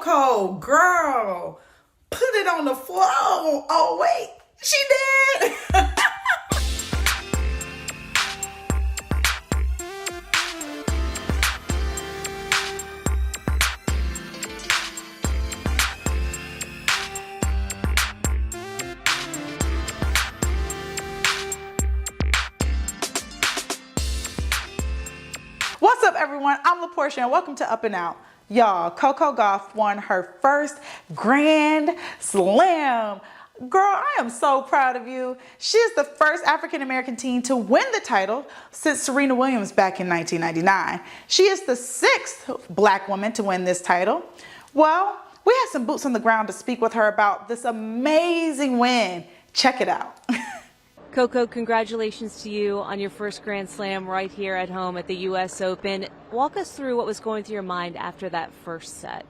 Coco, girl, put it on the floor. Oh, wait, she did. What's up, everyone? I'm LaPortia, and welcome to Up and Out. Y'all, Coco Gauff won her first Grand Slam. Girl, I am so proud of you. She is the first African-American teen to win the title since Serena Williams back in 1999. She is the sixth black woman to win this title. Well, we had some boots on the ground to speak with her about this amazing win. Check it out. Coco, congratulations to you on your first Grand Slam right here at home at the U.S. Open. Walk us through what was going through your mind after that first set.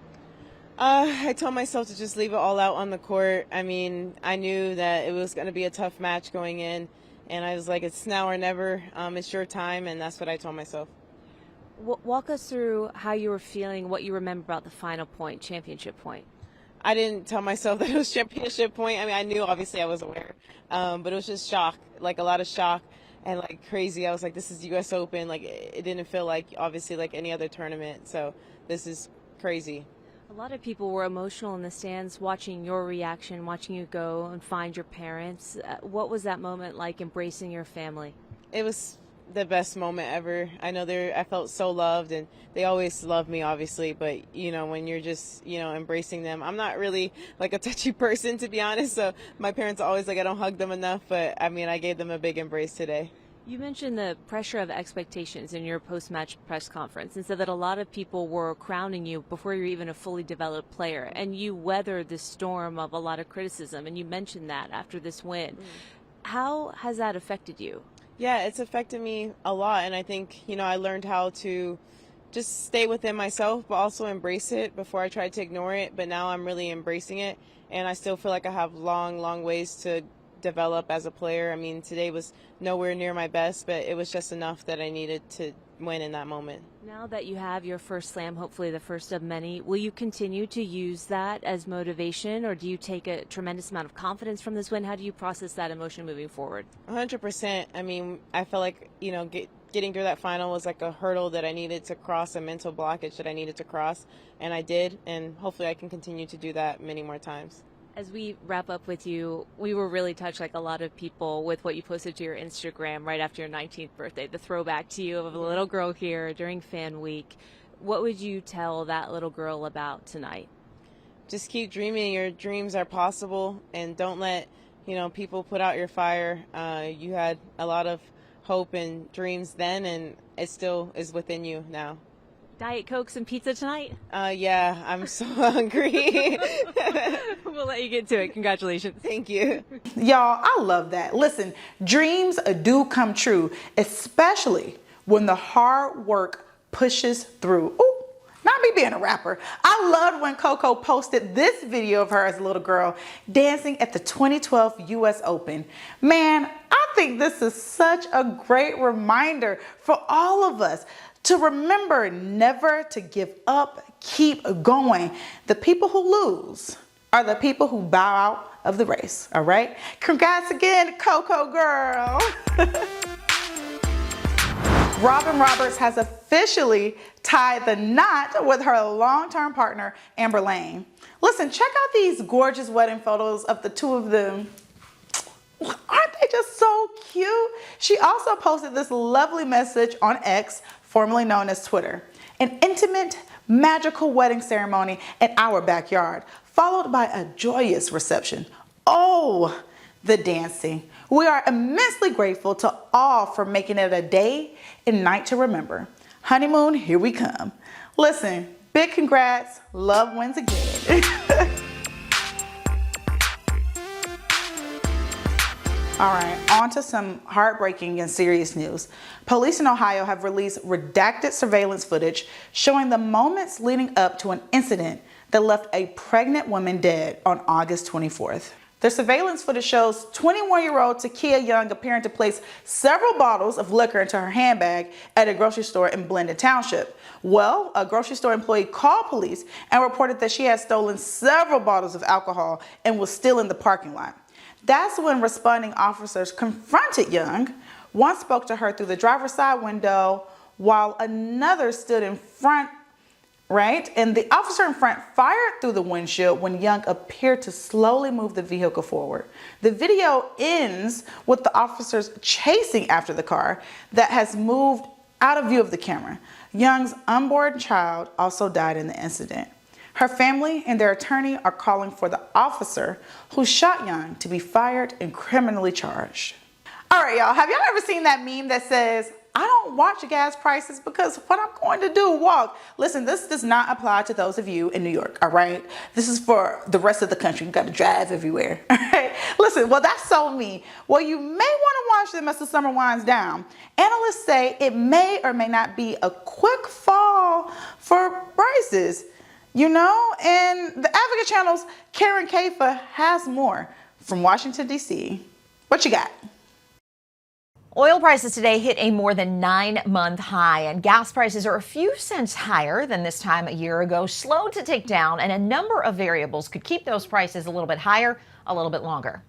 I told myself to just leave it all out on the court. I mean, I knew that it was going to be a tough match going in, and I was like, it's now or never. It's your time, and that's what I told myself. Walk us through how you were feeling, what you remember about the final point, championship point. I didn't tell myself that it was championship point. I mean, I knew, obviously, I was aware, but it was just shock, like a lot of shock and like crazy. I was like, this is U.S. Open. Like, it didn't feel like, obviously, like any other tournament. So this is crazy. A lot of people were emotional in the stands watching your reaction, watching you go and find your parents. What was that moment like, embracing your family? It was the best moment ever. I know I felt so loved, and they always love me, obviously, but you know, when you're just, you know, embracing them. I'm not really like a touchy person, to be honest, so my parents are always like, I don't hug them enough, but I mean, I gave them a big embrace today. You mentioned the pressure of expectations in your post-match press conference and said that a lot of people were crowning you before you're even a fully developed player, and you weathered the storm of a lot of criticism, and you mentioned that after this win. How has that affected you? Yeah, it's affected me a lot, and I think, you know, I learned how to just stay within myself, but also embrace it. Before I tried to ignore it, but now I'm really embracing it, and I still feel like I have long ways to develop as a player. I mean, today was nowhere near my best, but it was just enough that I needed to win in that moment. Now that you have your first slam, hopefully the first of many, will you continue to use that as motivation, or do you take a tremendous amount of confidence from this win? How do you process that emotion moving forward? 100%. I mean, I felt like, you know, getting through that final was like a hurdle that I needed to cross, a mental blockage that I needed to cross, and I did, and hopefully I can continue to do that many more times. As we wrap up with you, we were really touched, like a lot of people, with what you posted to your Instagram right after your 19th birthday, the throwback to you of a little girl here during Fan Week. What would you tell that little girl about tonight? Just keep dreaming. Your dreams are possible, and don't let, you know, people put out your fire. You had a lot of hope and dreams then, and it still is within you now. Diet Cokes and pizza tonight? Yeah, I'm so hungry. We'll let you get to it. Congratulations. Thank you. Y'all, I love that. Listen, dreams do come true, especially when the hard work pushes through. Ooh, not me being a rapper. I loved when Coco posted this video of her as a little girl dancing at the 2012 U.S. Open. Man, I think this is such a great reminder for all of us to remember never to give up, keep going. The people who lose are the people who bow out of the race, all right? Congrats again, Coco girl. Robin Roberts has officially tied the knot with her long-term partner, Amber Lane. Listen, check out these gorgeous wedding photos of the two of them. Aren't they just so cute? She also posted this lovely message on X, formerly known as Twitter. An intimate, magical wedding ceremony in our backyard, followed by a joyous reception. Oh, the dancing. We are immensely grateful to all for making it a day and night to remember. Honeymoon, here we come. Listen, big congrats. Love wins again. All right, on to some heartbreaking and serious news. Police in Ohio have released redacted surveillance footage showing the moments leading up to an incident that left a pregnant woman dead on August 24th. The surveillance footage shows 21-year-old Takia Young appearing to place several bottles of liquor into her handbag at a grocery store in Blendon Township. Well, a grocery store employee called police and reported that she had stolen several bottles of alcohol and was still in the parking lot. That's when responding officers confronted Young. One spoke to her through the driver's side window while another stood in front, right? And the officer in front fired through the windshield when Young appeared to slowly move the vehicle forward. The video ends with the officers chasing after the car that has moved out of view of the camera. Young's unborn child also died in the incident. Her family and their attorney are calling for the officer who shot Young to be fired and criminally charged. All right, y'all, have y'all ever seen that meme that says, I don't watch gas prices because what I'm going to do, walk. Listen, this does not apply to those of you in New York, all right? This is for the rest of the country. You got to drive everywhere, all right? Listen, well, that's so me. Well, you may want to watch them as the summer winds down. Analysts say it may or may not be a quick fall for prices, you know? And the Advocate Channel's Karen Kaifa has more from Washington, D.C. What you got? Oil prices today hit a more than 9-month high, and gas prices are a few cents higher than this time a year ago, slow to take down, and a number of variables could keep those prices a little bit higher a little bit longer.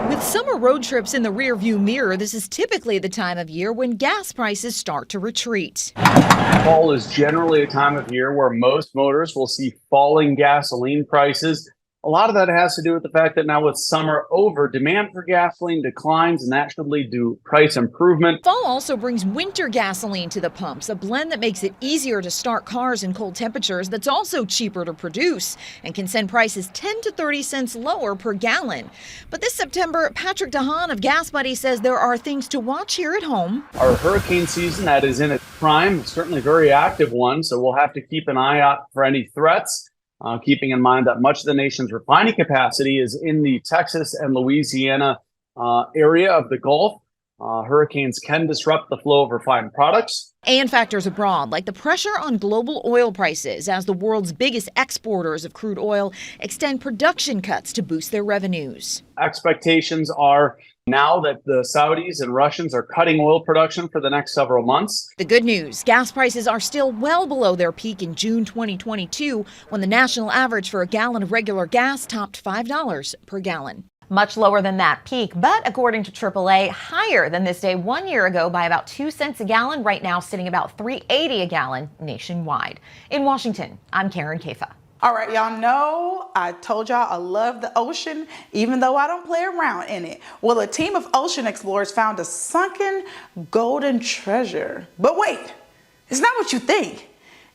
With summer road trips in the rearview mirror, this is typically the time of year when gas prices start to retreat. Fall is generally a time of year where most motorists will see falling gasoline prices. A lot of that has to do with the fact that now with summer over, demand for gasoline declines, and that should lead to price improvement. Fall also brings winter gasoline to the pumps, a blend that makes it easier to start cars in cold temperatures that's also cheaper to produce and can send prices 10 to 30 cents lower per gallon. But this September, Patrick DeHaan of Gas Buddy says there are things to watch here at home. Our hurricane season that is in its prime, certainly a very active one, so we'll have to keep an eye out for any threats. Keeping in mind that much of the nation's refining capacity is in the Texas and Louisiana area of the Gulf. Hurricanes can disrupt the flow of refined products. And factors abroad, like the pressure on global oil prices as the world's biggest exporters of crude oil extend production cuts to boost their revenues. Expectations are now that the Saudis and Russians are cutting oil production for the next several months. The good news, gas prices are still well below their peak in June 2022, when the national average for a gallon of regular gas topped $5 per gallon. Much lower than that peak, but according to AAA, higher than this day 1 year ago by about 2 cents a gallon, right now sitting about $3.80 a gallon nationwide. In Washington, I'm Karen Kaifa. All right, y'all know I told y'all I love the ocean, even though I don't play around in it. Well, a team of ocean explorers found a sunken golden treasure. But wait, it's not what you think.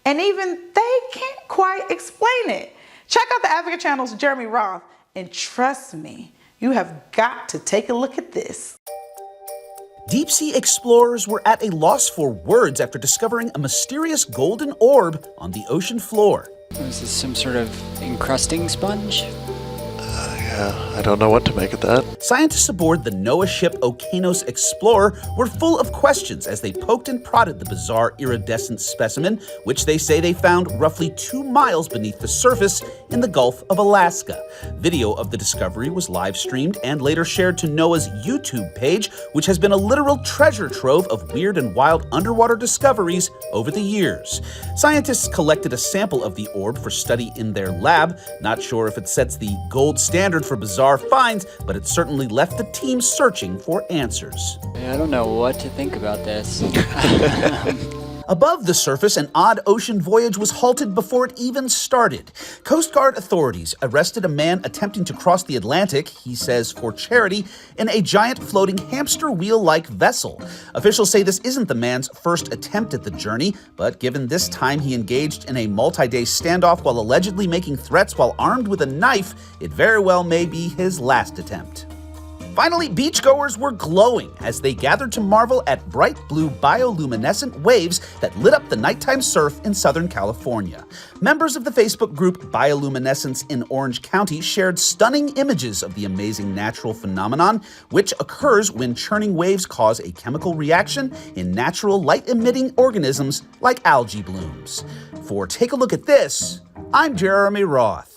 And even they can't quite explain it. Check out the Advocate Channel's Jeremy Roth, and trust me, you have got to take a look at this. Deep-sea explorers were at a loss for words after discovering a mysterious golden orb on the ocean floor. Is this some sort of encrusting sponge? I don't know what to make of that. Scientists aboard the NOAA ship Okeanos Explorer were full of questions as they poked and prodded the bizarre iridescent specimen, which they say they found roughly 2 miles beneath the surface in the Gulf of Alaska. Video of the discovery was live streamed and later shared to NOAA's YouTube page, which has been a literal treasure trove of weird and wild underwater discoveries over the years. Scientists collected a sample of the orb for study in their lab. Not sure if it sets the gold standard for bizarre finds, but it certainly left the team searching for answers. I don't know what to think about this. Above the surface, an odd ocean voyage was halted before it even started. Coast Guard authorities arrested a man attempting to cross the Atlantic, he says for charity, in a giant floating hamster wheel-like vessel. Officials say this isn't the man's first attempt at the journey, but given this time he engaged in a multi-day standoff while allegedly making threats while armed with a knife, it very well may be his last attempt. Finally, beachgoers were glowing as they gathered to marvel at bright blue bioluminescent waves that lit up the nighttime surf in Southern California. Members of the Facebook group Bioluminescence in Orange County shared stunning images of the amazing natural phenomenon, which occurs when churning waves cause a chemical reaction in natural light-emitting organisms like algae blooms. For Take a Look at This, I'm Jeremy Roth.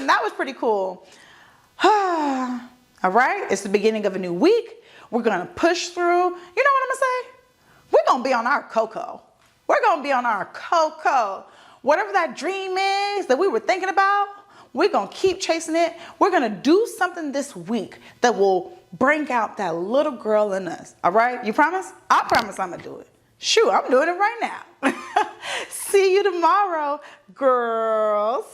listen, that was pretty cool. All right, it's the beginning of a new week. We're gonna push through. You know what I'm gonna say? We're gonna be on our Coco. We're gonna be on our Coco. Whatever that dream is that we were thinking about, we're gonna keep chasing it. We're gonna do something this week that will bring out that little girl in us. All right, you promise? I promise I'm gonna do it. Shoot, I'm doing it right now. See you tomorrow, girls.